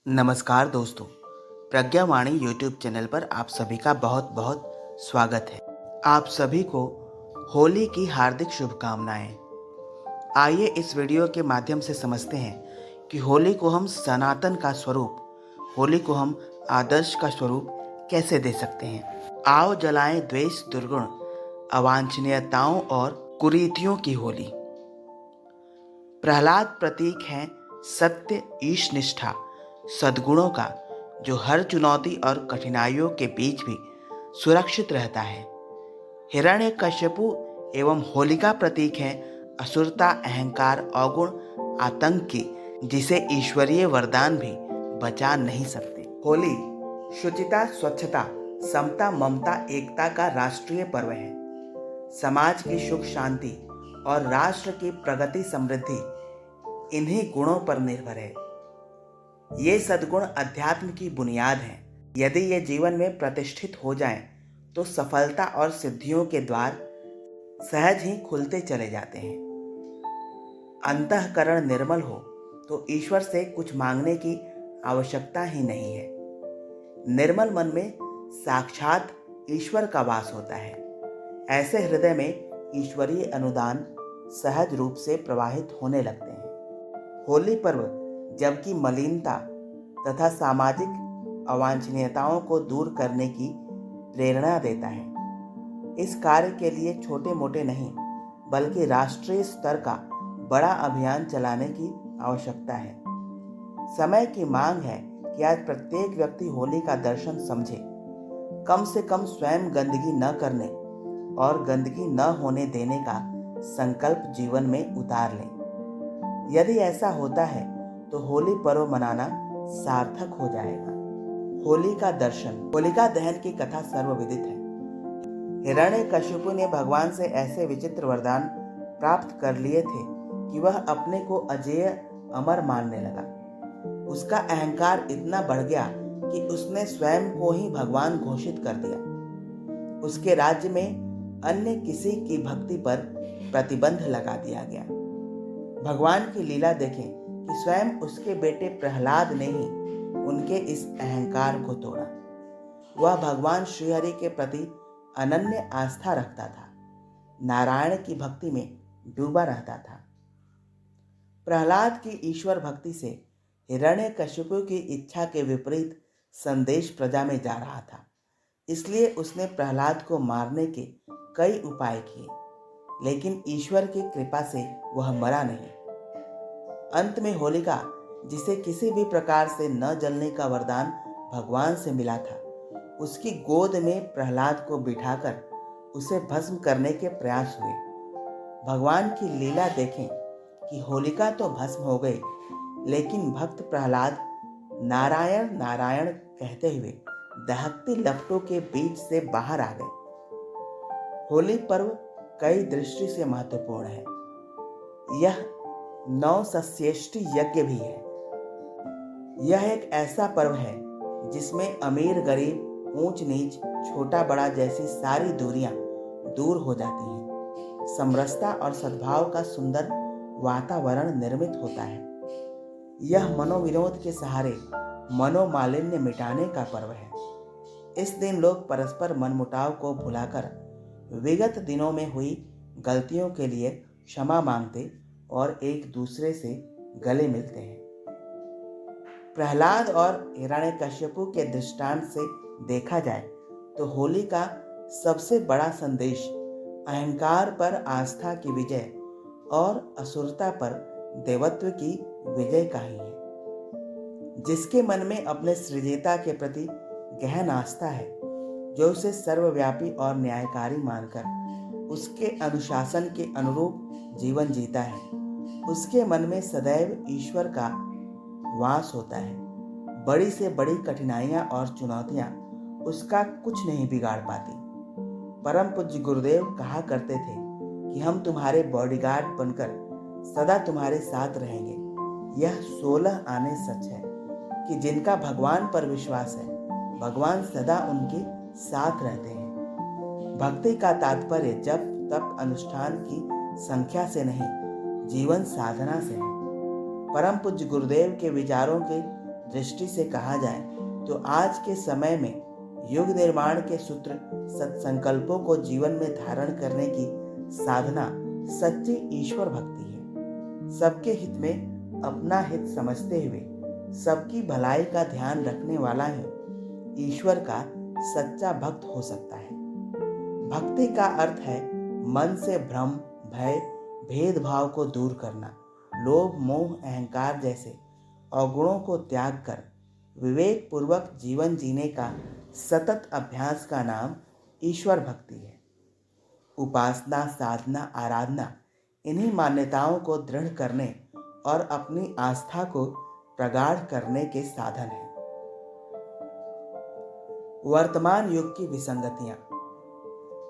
नमस्कार दोस्तों, प्रज्ञावाणी YouTube channel पर आप सभी का बहुत बहुत स्वागत है। आप सभी को होली की हार्दिक शुभकामनाएं। आइए इस वीडियो के माध्यम से समझते हैं कि होली को हम सनातन का स्वरूप, होली को हम आदर्श का स्वरूप कैसे दे सकते हैं। आओ जलाएं द्वेष दुर्गुण, अवांछनीयताओं और कुरीतियों की होली। प्रहलाद प्रतीक है सत्य, ईश निष्ठा, सद्गुणों का, जो हर चुनौती और कठिनाइयों के बीच भी सुरक्षित रहता है। हिरण्यकश्यपु एवं होलिका प्रतीक है असुरता, अहंकार, अवगुण, आतंक की, जिसे ईश्वरीय वरदान भी बचा नहीं सकते। होली शुचिता, स्वच्छता, समता, ममता, एकता का राष्ट्रीय पर्व है। समाज की सुख शांति और राष्ट्र की प्रगति समृद्धि इन्हीं गुणों पर निर्भर है। ये सद्गुण अध्यात्म की बुनियाद हैं। यदि ये जीवन में प्रतिष्ठित हो जाएं, तो सफलता और सिद्धियों के द्वार सहज ही खुलते चले जाते हैं। अंतःकरण निर्मल हो तो ईश्वर से कुछ मांगने की आवश्यकता ही नहीं है। निर्मल मन में साक्षात ईश्वर का वास होता है। ऐसे हृदय में ईश्वरीय अनुदान सहज रूप से प्रवाहित होने लगते हैं। होली पर्व जबकि मलिनता तथा सामाजिक अवांछनीयताओं को दूर करने की प्रेरणा देता है। इस कार्य के लिए छोटे मोटे नहीं बल्कि राष्ट्रीय स्तर का बड़ा अभियान चलाने की आवश्यकता है। समय की मांग है कि आज प्रत्येक व्यक्ति होली का दर्शन समझे, कम से कम स्वयं गंदगी न करने और गंदगी न होने देने का संकल्प जीवन में उतार लें। यदि ऐसा होता है तो होली पर्व मनाना सार्थक हो जाएगा। होली का दर्शन। होलिका दहन की कथा सर्वविदित है। हिरण्यकश्यपु ने भगवान से ऐसे विचित्र वरदान प्राप्त कर लिए थे कि वह अपने को अजेय अमर मानने लगा। उसका अहंकार इतना बढ़ गया कि उसने स्वयं को ही भगवान घोषित कर दिया। उसके राज्य में अन्य किसी की भक्ति पर प्रतिबंध लगा दिया गया। भगवान की लीला देखें कि स्वयं उसके बेटे प्रहलाद ने ही उनके इस अहंकार को तोड़ा। वह भगवान श्रीहरि के प्रति अनन्य आस्था रखता था, नारायण की भक्ति में डूबा रहता था। प्रहलाद की ईश्वर भक्ति से हिरण्यकश्यपु की इच्छा के विपरीत संदेश प्रजा में जा रहा था। इसलिए उसने प्रहलाद को मारने के कई उपाय किए, लेकिन ईश्वर की कृपा से वह मरा नहीं। अंत में होलिका, जिसे किसी भी प्रकार से न जलने का वरदान भगवान से मिला था, उसकी गोद में प्रहलाद को बिठाकर उसे भस्म करने के प्रयास हुए। भगवान की लीला देखें कि होलिका तो भस्म हो गई, लेकिन भक्त प्रहलाद नारायण नारायण कहते हुए दहकती लपटों के बीच से बाहर आ गए। होली पर्व कई दृष्टि से महत्वपूर्ण है। यह नवसस्येष्टि यज्ञ भी है। यह एक ऐसा पर्व है जिसमें अमीर गरीब, ऊंच नीच, छोटा बड़ा जैसी सारी दूरियां दूर हो जाती हैं। समरसता और सद्भाव का सुंदर वातावरण निर्मित होता है। यह मनोविनोद के सहारे मनोमालिन्य मिटाने का पर्व है। इस दिन लोग परस्पर मनमुटाव को भुलाकर विगत दिनों में हुई गलतियों के लिए क्षमा मांगते और एक दूसरे से गले मिलते हैं। प्रहलाद और हिरण्यकश्यपु के दृष्टांत से देखा जाए तो होली का सबसे बड़ा संदेश अहंकार पर आस्था की विजय और असुरता पर देवत्व की विजय का ही है। जिसके मन में अपने सृजिता के प्रति गहन आस्था है, जो उसे सर्वव्यापी और न्यायकारी मानकर उसके अनुशासन के अनुरूप जीवन जीता है, उसके मन में सदैव ईश्वर का वास होता है। बड़ी से बड़ी कठिनाइयां और चुनौतियां उसका कुछ नहीं बिगाड़ पाती। परम पूज्य गुरुदेव कहा करते थे कि हम तुम्हारे बॉडीगार्ड बनकर सदा तुम्हारे साथ रहेंगे। यह 16 आने सच है कि जिनका भगवान पर विश्वास है, भगवान सदा उनके साथ रहते हैं। भक्ति का तात्पर्य जप तप अनुष्ठान की संख्या से नहीं, जीवन साधना से है। परम पूज्य गुरुदेव के विचारों के दृष्टि से कहा जाए तो आज के समय में युग निर्माण के सूत्र सत्संकल्पों को जीवन में धारण करने की साधना सच्ची ईश्वर भक्ति है। सबके हित में अपना हित समझते हुए सबकी भलाई का ध्यान रखने वाला ही ईश्वर का सच्चा भक्त हो सकता है। भक्ति का अर्थ है मन से भ्रम, भय, भेदभाव को दूर करना, लोभ, मोह, अहंकार जैसे अवगुणों को त्याग कर विवेक पूर्वक जीवन जीने का सतत अभ्यास का नाम ईश्वर भक्ति है। उपासना, साधना, आराधना इन्हीं मान्यताओं को दृढ़ करने और अपनी आस्था को प्रगाढ़ करने के साधन हैं। वर्तमान युग की विसंगतियां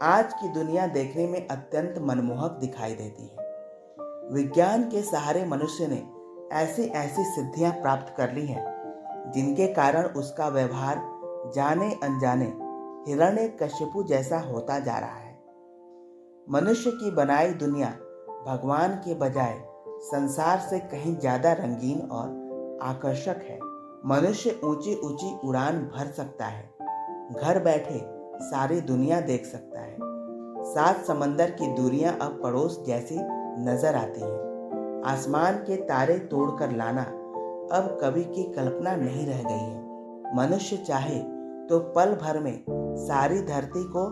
आज की दुनिया देखने में अत्यंत मनमोहक दिखाई देती है। विज्ञान के सहारे मनुष्य ने ऐसी ऐसी सिद्धियां प्राप्त कर ली हैं जिनके कारण उसका व्यवहार जाने अनजाने हिरण्यकश्यपु जैसा होता जा रहा है। मनुष्य की बनाई दुनिया भगवान के बजाय संसार से कहीं ज्यादा रंगीन और आकर्षक है। मनुष्य ऊंची ऊंची उड़ान भर सकता है, घर बैठे सारी दुनिया देख सकता है। 7 समंदर की दूरियां अब पड़ोस जैसी नजर आती हैं। आसमान के तारे तोड़कर लाना अब कभी की कल्पना नहीं रह गई है। मनुष्य चाहे तो पल भर में सारी धरती को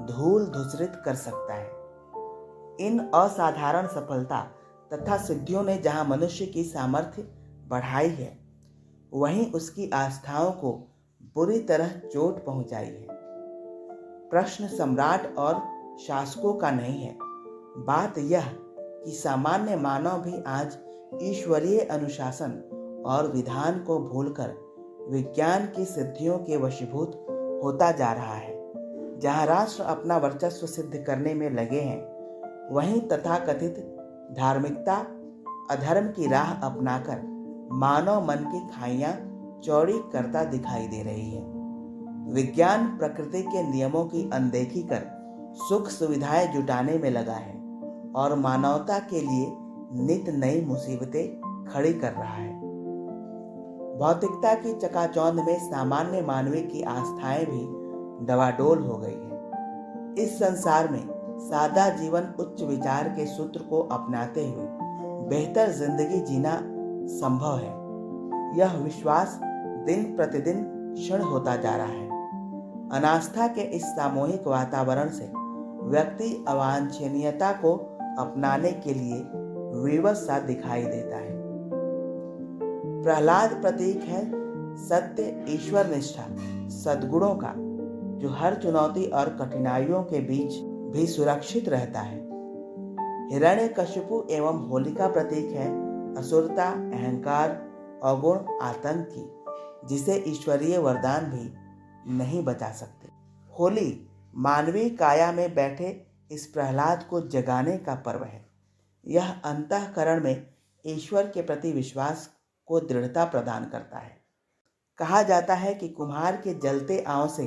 धूल धूसरित कर सकता है। इन असाधारण सफलता तथा सिद्धियों ने जहां मनुष्य की सामर्थ्य बढ़ाई है, वहीं उसकी आस्थाओं को बुरी तरह चोट पहुंचाई है। प्रश्न सम्राट और शासकों का नहीं है। बात यह कि सामान्य मानव भी आज ईश्वरीय अनुशासन और विधान को भूलकर विज्ञान की सिद्धियों के वशीभूत होता जा रहा है। जहां राष्ट्र अपना वर्चस्व सिद्ध करने में लगे हैं, वहीं तथाकथित धार्मिकता अधर्म की राह अपनाकर मानव मन की खाइयां चौड़ी करता दिखाई दे रही है। विज्ञान प्रकृति के नियमों की अनदेखी कर सुख सुविधाएं जुटाने में लगा है और मानवता के लिए नित नई मुसीबतें खड़ी कर रहा है। भौतिकता की चकाचौंध में सामान्य मानवीय की आस्थाएं भी डवाडोल हो गई है। इस संसार में सादा जीवन उच्च विचार के सूत्र को अपनाते हुए बेहतर जिंदगी जीना संभव है। यह विश्वास दिन प्रतिदिन क्षीण होता जा रहा है। अनास्था के इस सामूहिक वातावरण से व्यक्ति अवांछनीयता को अपनाने के लिए विवश सा दिखाई देता है। प्रहलाद प्रतीक है सत्य, ईश्वर निष्ठा, सद्गुणों का, जो हर चुनौती और कठिनाइयों के बीच भी सुरक्षित रहता है। हिरण्यकश्यपु एवं होलिका प्रतीक है असुरता, अहंकार, अवगुण, आतंक की, जिसे ईश्वरीय वरदान भी नहीं बचा सकते। होली मानवीय काया में बैठे इस प्रहलाद को जगाने का पर्व है। यह अंतःकरण में ईश्वर के प्रति विश्वास को दृढ़ता प्रदान करता है। कहा जाता है कि कुम्हार के जलते आंव से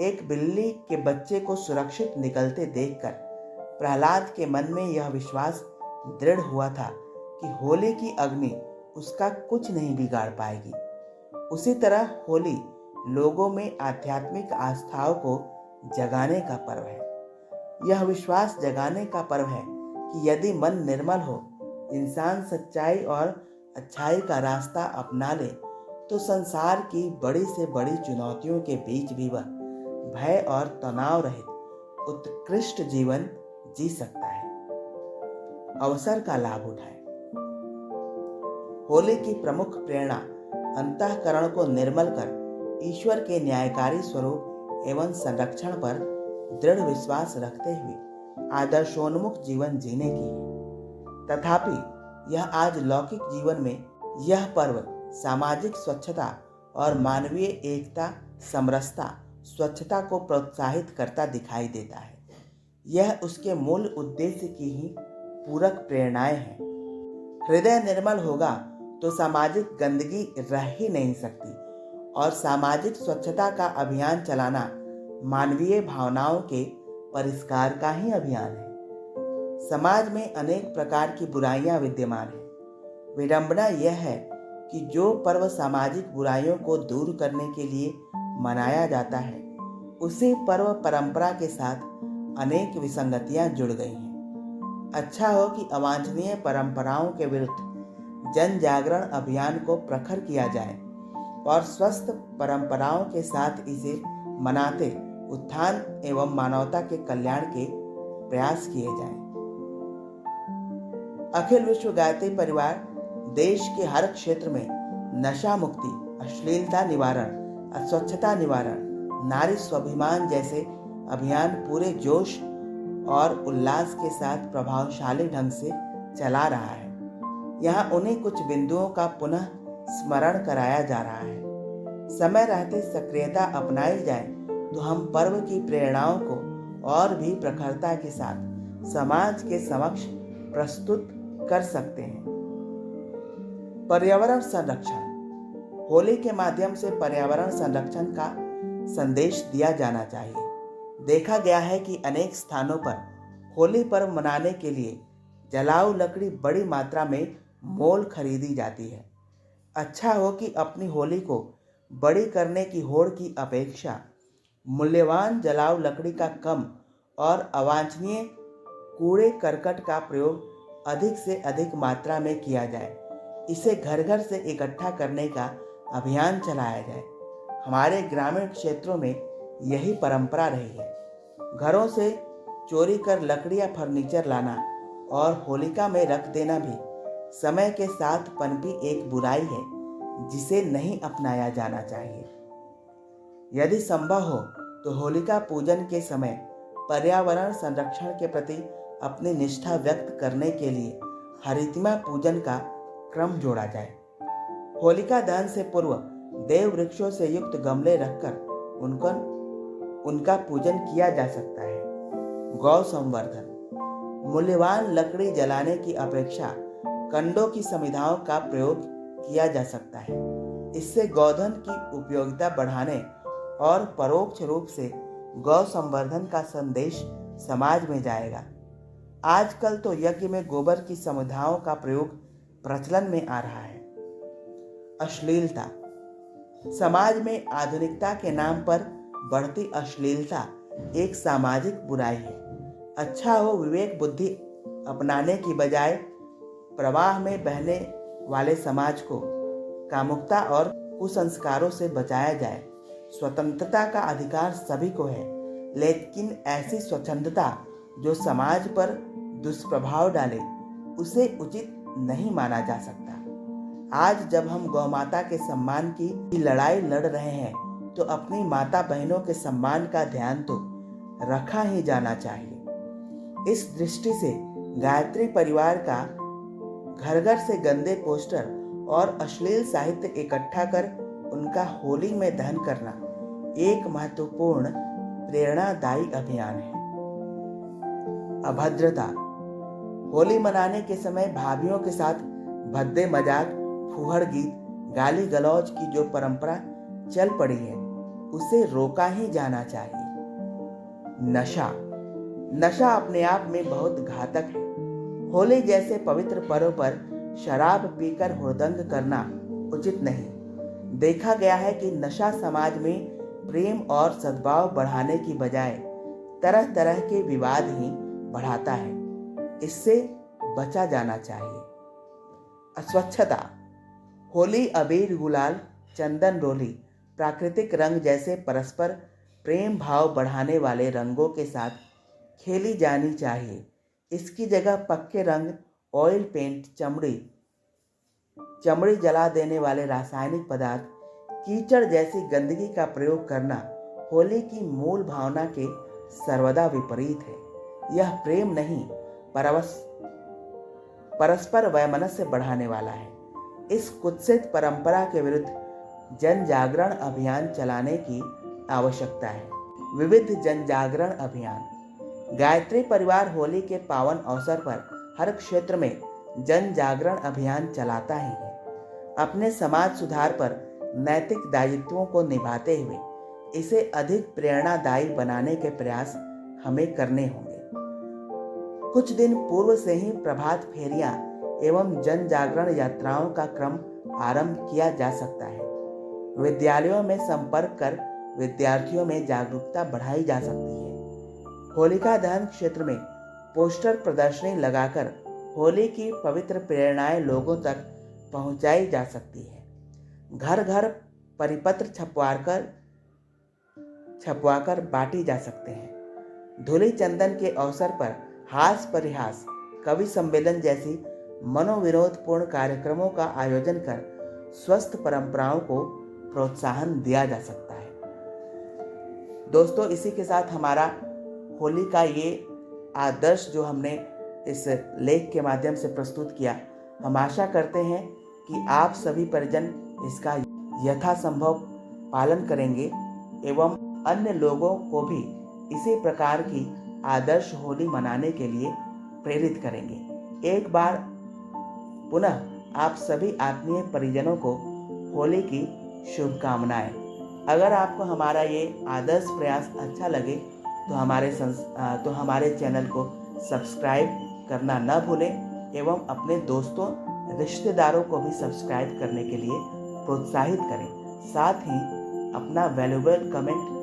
एक बिल्ली के बच्चे को सुरक्षित निकलते देखकर प्रहलाद के मन में यह विश्वास दृढ़ हुआ था कि होली की अग्नि उसका कुछ नहीं बिगाड़ पाएगी। उसी तरह होली लोगों में आध्यात्मिक आस्थाओं को जगाने का पर्व है। यह विश्वास जगाने का पर्व है कि यदि मन निर्मल हो, इंसान सच्चाई और अच्छाई का रास्ता अपना ले, तो संसार की बड़ी से बड़ी चुनौतियों के बीच भी वह भय और तनाव रहित उत्कृष्ट जीवन जी सकता है। अवसर का लाभ उठाए। होली की प्रमुख प्रेरणा अंतःकरण को निर्मल कर ईश्वर के न्यायकारी स्वरूप एवं संरक्षण पर दृढ़ विश्वास रखते हुए आदर्शोन्मुख जीवन जीने की है। तथापि यह आज लौकिक जीवन में यह पर्व सामाजिक स्वच्छता और मानवीय एकता, समरसता, स्वच्छता को प्रोत्साहित करता दिखाई देता है। यह उसके मूल उद्देश्य की ही पूरक प्रेरणाएं हैं। हृदय निर्मल होगा तो सामाजिक गंदगी रह ही नहीं सकती और सामाजिक स्वच्छता का अभियान चलाना मानवीय भावनाओं के परिष्कार का ही अभियान है। समाज में अनेक प्रकार की बुराइयां विद्यमान हैं। विडंबना यह है कि जो पर्व सामाजिक बुराइयों को दूर करने के लिए मनाया जाता है, उसी पर्व परंपरा के साथ अनेक विसंगतियां जुड़ गई हैं। अच्छा हो कि अवांछनीय परंपराओं के विरुद्ध जन जागरण अभियान को प्रखर किया जाए और स्वस्थ परंपराओं के साथ इसे मनाते उत्थान एवं मानवता के कल्याण के प्रयास किए जाएं। अखिल विश्व गायत्री परिवार देश के हर क्षेत्र में नशा मुक्ति, अश्लीलता निवारण, अस्वच्छता निवारण, नारी स्वाभिमान जैसे अभियान पूरे जोश और उल्लास के साथ प्रभावशाली ढंग से चला रहा है। यहाँ उन्हीं कुछ बिंदुओं का पुनः स्मरण कराया जा रहा है। समय रहते सक्रियता अपनाई जाए तो हम पर्व की प्रेरणाओं को और भी प्रखरता के साथ समाज के समक्ष प्रस्तुत कर सकते हैं। पर्यावरण संरक्षण। होली के माध्यम से पर्यावरण संरक्षण का संदेश दिया जाना चाहिए। देखा गया है कि अनेक स्थानों पर होली पर्व मनाने के लिए जलाऊ लकड़ी बड़ी मात्रा में मोल खरीदी जाती है। अच्छा हो कि अपनी होली को बड़ी करने की होड़ की अपेक्षा मूल्यवान जलाऊ लकड़ी का कम और अवांछनीय कूड़े करकट का प्रयोग अधिक से अधिक मात्रा में किया जाए। इसे घर घर से इकट्ठा करने का अभियान चलाया जाए। हमारे ग्रामीण क्षेत्रों में यही परंपरा रही है। घरों से चोरी कर लकड़ी या फर्नीचर लाना और होलिका में रख देना भी समय के साथ पनपी एक बुराई है जिसे नहीं अपनाया जाना चाहिए। यदि संभव हो तो होलिका पूजन के समय पर्यावरण संरक्षण के प्रति अपनी निष्ठा व्यक्त करने के लिए हरितिमा पूजन का क्रम जोड़ा जाए। होलिका दहन से पूर्व देव वृक्षों से युक्त गमले रखकर उनका पूजन किया जा सकता है। गौ संवर्धन। मूल्यवान लकड़ी जलाने की अपेक्षा कंडों की समिधाओं का प्रयोग किया जा सकता है। इससे गौधन की उपयोगिता बढ़ाने और परोक्ष रूप से गौ संवर्धन का संदेश समाज में जाएगा। आजकल तो यज्ञ में गोबर की समिधाओं का प्रयोग प्रचलन में आ रहा है। अश्लीलता। समाज में आधुनिकता के नाम पर बढ़ती अश्लीलता एक सामाजिक बुराई है। अच्छा हो विवेक बुद्धि अपनाने की बजाय प्रवाह में बहने वाले समाज को कामुकता और कुसंस्कारों से बचाया जाए। स्वतंत्रता का अधिकार सभी को है, लेकिन ऐसी स्वच्छंदता जो समाज पर दुष्प्रभाव डाले उसे उचित नहीं माना जा सकता। आज जब हम गौ माता के सम्मान की लड़ाई लड़ रहे हैं तो अपनी माता बहनों के सम्मान का ध्यान तो रखा ही जाना चाहिए। इस दृष्टि से गायत्री परिवार का घर घर से गंदे पोस्टर और अश्लील साहित्य इकट्ठा कर उनका होली में दहन करना एक महत्वपूर्ण प्रेरणादायी अभियान है। अभद्रता। होली मनाने के समय भाभीओं के साथ भद्दे मजाक, फुहड़ गीत, गाली गलौज की जो परंपरा चल पड़ी है उसे रोका ही जाना चाहिए। नशा अपने आप में बहुत घातक है। होली जैसे पवित्र पर्व पर शराब पीकर हुड़दंग करना उचित नहीं। देखा गया है कि नशा समाज में प्रेम और सद्भाव बढ़ाने की बजाय तरह तरह के विवाद ही बढ़ाता है। इससे बचा जाना चाहिए। अस्वच्छता। होली अबीर, गुलाल, चंदन, रोली, प्राकृतिक रंग जैसे परस्पर प्रेम भाव बढ़ाने वाले रंगों के साथ खेली जानी चाहिए। इसकी जगह पक्के रंग, ऑयल पेंट, चमड़ी जला देने वाले रासायनिक पदार्थ, कीचड़ जैसी गंदगी का प्रयोग करना होली की मूल भावना के सर्वदा विपरीत है। यह प्रेम नहीं, परस्पर वैमनस्य बढ़ाने वाला है। इस कुत्सित परंपरा के विरुद्ध जन जागरण अभियान चलाने की आवश्यकता है। विविध जन जागरण अभियान। गायत्री परिवार होली के पावन अवसर पर हर क्षेत्र में जन जागरण अभियान चलाता ही है। अपने समाज सुधार पर नैतिक दायित्वों को निभाते हुए इसे अधिक प्रेरणादायी बनाने के प्रयास हमें करने होंगे। कुछ दिन पूर्व से ही प्रभात फेरियां एवं जन जागरण यात्राओं का क्रम आरंभ किया जा सकता है। विद्यालयों में संपर्क कर विद्यार्थियों में जागरूकता बढ़ाई जा सकती है। होलिका दहन क्षेत्र में पोस्टर प्रदर्शनी लगाकर होली की पवित्र प्रेरणाएं लोगों तक पहुंचाई जा सकती है। घर घर परिपत्र छपवाकर बांटी जा सकते हैं। धूली चंदन के अवसर पर हास्य परिहास, कवि सम्मेलन जैसी मनोविनोदपूर्ण कार्यक्रमों का आयोजन कर स्वस्थ परंपराओं को प्रोत्साहन दिया जा सकता है। दोस्तों, इसी के साथ हमारा होली का ये आदर्श जो हमने इस लेख के माध्यम से प्रस्तुत किया, हम आशा करते हैं कि आप सभी परिजन इसका यथासंभव पालन करेंगे एवं अन्य लोगों को भी इसी प्रकार की आदर्श होली मनाने के लिए प्रेरित करेंगे। एक बार पुनः आप सभी आत्मीय परिजनों को होली की शुभकामनाएं। अगर आपको हमारा ये आदर्श प्रयास अच्छा लगे तो हमारे चैनल को सब्सक्राइब करना न भूलें एवं अपने दोस्तों रिश्तेदारों को भी सब्सक्राइब करने के लिए प्रोत्साहित करें। साथ ही अपना वैल्यूएबल कमेंट